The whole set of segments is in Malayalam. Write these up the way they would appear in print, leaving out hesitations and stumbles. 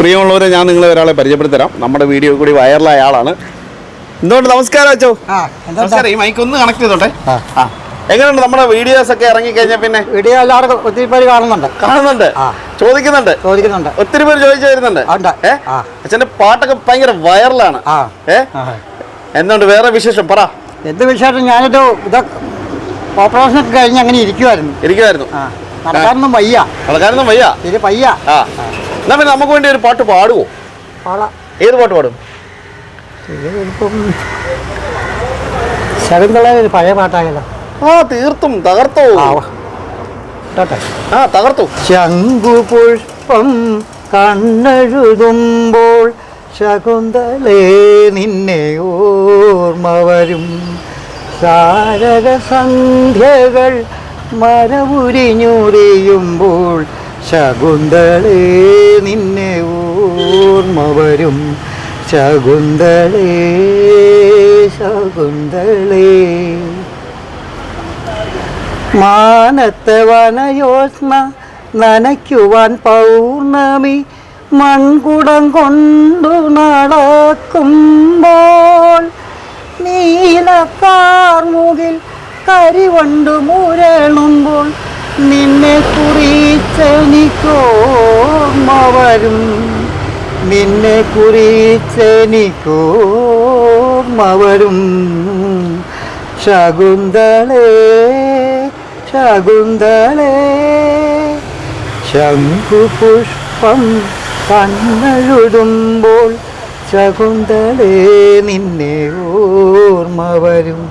പ്രിയമുള്ളവരെ, ഞാൻ നിങ്ങളെ ഒരാളെ പരിചയപ്പെടുത്തരാം. നമ്മുടെ വീഡിയോ കൂടി വൈറലായ ആളാണ്. എന്തുകൊണ്ട് നമസ്കാരം അച്ചോ. നമസ്കാരം. ഈ മൈക്ക് ഒന്ന് കണക്ട് ചെയ്തോട്ടെ. എങ്ങനെയുണ്ട് നമ്മുടെ വീഡിയോസ് ഒക്കെ ഇറങ്ങി കഴിഞ്ഞാൽ? പിന്നെ വീഡിയോ എല്ലാവർക്കും ഒത്തിരി പേര് കാണുന്നുണ്ട്, ചോദിക്കുന്നുണ്ട്, ഒത്തിരി പേര് ചോദിച്ചു വരുന്നുണ്ട്. അച്ഛന്റെ പാട്ടൊക്കെ ഭയങ്കര വൈറലാണ്. എന്തുകൊണ്ട് വേറെ വിശേഷം പറ? എന്ത് വിശേഷം? ഞാനൊരു ഓപ്പറേഷൻ ഒക്കെ കഴിഞ്ഞ് അങ്ങനെ ഇരിക്കുവായിരുന്നു. നടക്കാനൊന്നും വയ്യ. ഇത് പയ്യ. എന്നാ പിന്നെ നമുക്ക് വേണ്ടി ഒരു പാട്ട് പാടുവോ? ഏത് പാട്ട് പാടും? ശകുന്തള ഒരു പഴയ പാട്ടായല്ലോ. തീർത്തും തകർത്തോ. തകർത്തു. ശംഖുപുഷ്പം കണ്ണെഴുതുമ്പോൾ ശകുന്തളേ നിന്നെ ഓർമ്മ വരും. ശാരദ സന്ധ്യകൾ മരമുരിഞ്ഞുറിയുമ്പോൾ ശകുന്തളേ നിന്നെ ഓർമ്മ വരും. ശകുന്തളേ ശകുന്തളേ. മാനത്തെ വനയോത്ന നനയ്ക്കുവാൻ പൗർണമി മൺകുടം കൊണ്ടു നടക്കുമ്പോൾ നീലക്കാർമുകിൽ കരിവണ്ടു മുരളുമ്പോൾ നിന്നെ കുറിച്ചെനിക്കോർമ്മ വരും. നിന്നെ കുറിച്ചെനിക്കോർമ്മ വരും. ശകുന്തളേ ശകുന്തളേ. ശംഖുപുഷ്പം കണ്ണെഴുതുമ്പോൾ ശകുന്തളേ നിന്നെ ഓർമ്മ വരും.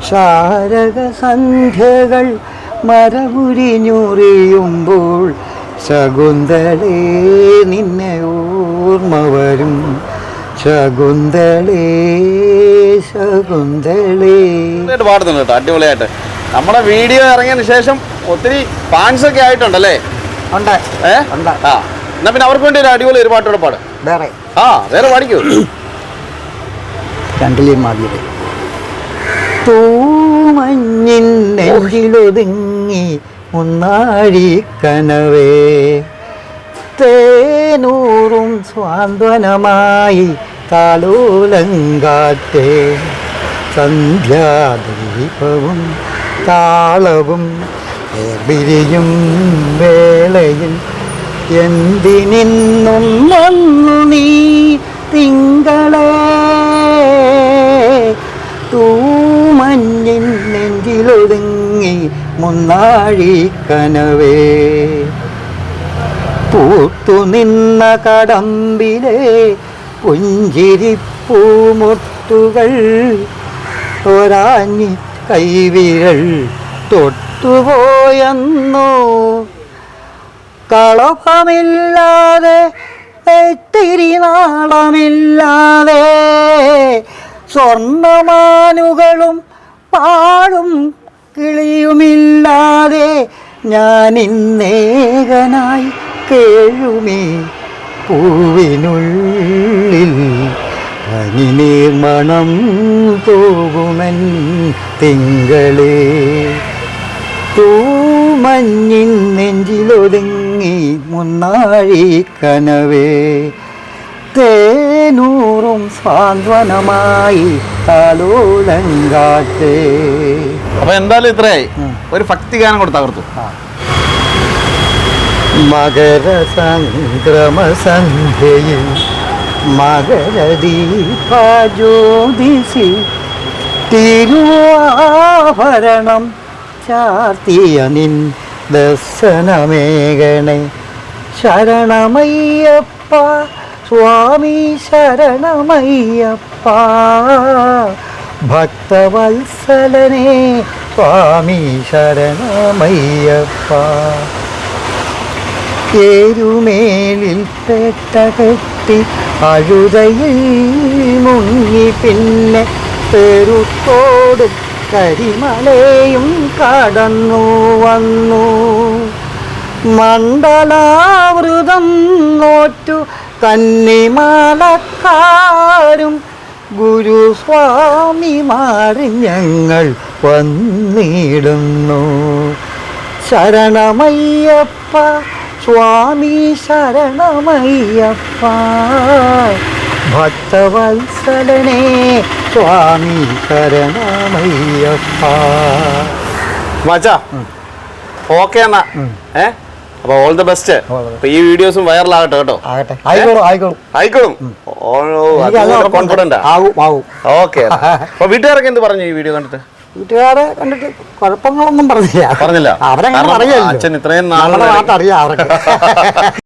ശാരദ സന്ധ്യകൾ മരമുരിഞ്ഞുറിയുമ്പോൾ ശകുന്തളേ നിന്നെ ഓർമ്മ വരും. ശകുന്തളേ ശകുന്തളേ. പാടുന്നുണ്ട് കേട്ടോ, അടിപൊളിയായിട്ട്. നമ്മുടെ വീഡിയോ ഇറങ്ങിയതിന് ശേഷം ഒത്തിരി ഫാൻസ് ഒക്കെ ആയിട്ടുണ്ടല്ലേ? എന്നാ പിന്നെ അവർക്ക് വേണ്ടി ഒരു അടിപൊളി ഒരു പാട്ടോടെ പാട്. വേറെ പാടിക്കോ. തൂമഞ്ഞിൻ നെഞ്ചിലൊതുങ്ങി മുന്നാഴിക്കനവേ തേനൂറും സ്വാന്തനമായി താലോലങ്കാറ്റേ. സന്ധ്യാദീപവും താളവും ഏർപിരിയും വേളയിൽ എന്തിനിന്നും വന്നു നീ തിങ്കളേ. തൂമഞ്ഞിൻ നെഞ്ചിലൊതുങ്ങി മുന്നാഴിക്കനവേ പൂത്തു നിന്ന കടമ്പിലെ പുഞ്ചിരിപ്പൂമൊട്ടുകൾ ഒരാഞ്ഞി കൈവിരൽ തൊട്ടുപോയെന്നോ. കളഭമില്ലാതെ എത്തിരി നാളമില്ലാതെ സ്വർണ്ണമാനുകളും പാടും കിളിയുമില്ലാതെ ഞാനിന്നേകനായി കേഴുമേ പൂവിനുള്ളിൽ പനിനീർമണം പോകുമൻ തിങ്കളേ. തൂമഞ്ഞിൻ നെഞ്ചിലൊതുങ്ങി മുന്നാഴിക്കനവേ തേനൂറും സാന്ത്വനമായി താലോലങ്കാറ്റേ. അപ്പൊ എന്തായാലും ഇത്രയായി. ഒരു ഭക്തിഗാനം കൂടെ തകർത്തു. മകര സംക്രമ സന്ധ്യയിൽ മകരദീപജ്യോതിസി തിരുവാഭരണം ചാർത്തിയ നിൻ ദർശനമേകണേ. ശരണമയ്യപ്പ സ്വാമി ശരണമയ്യപ്പ. ഭക്തവത്സലനേ സ്വാമി ശരണമയ്യപ്പ. ഏരുമേലിൽ പെട്ടകെട്ടി അഴുതയിൽ മുങ്ങി പിന്നെ പെരുത്തോടും കരിമലയും കടന്നു വന്നു. മണ്ഡലാവൃതം നോറ്റു കന്നിമാലക്കാരും ഗുരുസ്വാമിമാരും ഞങ്ങൾ വന്നിടുന്നു. ശരണമയ്യപ്പ സ്വാമി ശരണമയ്യപ്പ ഭക്തവത്സലനേ സ്വാമി ശരണമയ്യപ്പ. മച്ചാ ഓക്കെ എന്നാ. അപ്പൊ ഓൾ ദ ബെസ്റ്റ്. അപ്പൊ ഈ വീഡിയോസും വൈറലാകട്ടെ കേട്ടോ. ആകട്ടെ, ആയിക്കോളും ആയിക്കോളും ആയിക്കോളും. കോൺഫിഡന്റ് ആവും ആവും. ഓക്കെ. അപ്പൊ വീട്ടുകാരൊക്കെ എന്ത് പറഞ്ഞു ഈ വീഡിയോ കണ്ടിട്ട്? വീട്ടുകാരെ കണ്ടിട്ട് കുഴപ്പങ്ങളൊന്നും പറഞ്ഞില്ല. പറഞ്ഞില്ല. അവരങ്ങനെ അറിയാം, അച്ഛൻ ഇത്രയും നാളെ അറിയാം അവർക്ക്.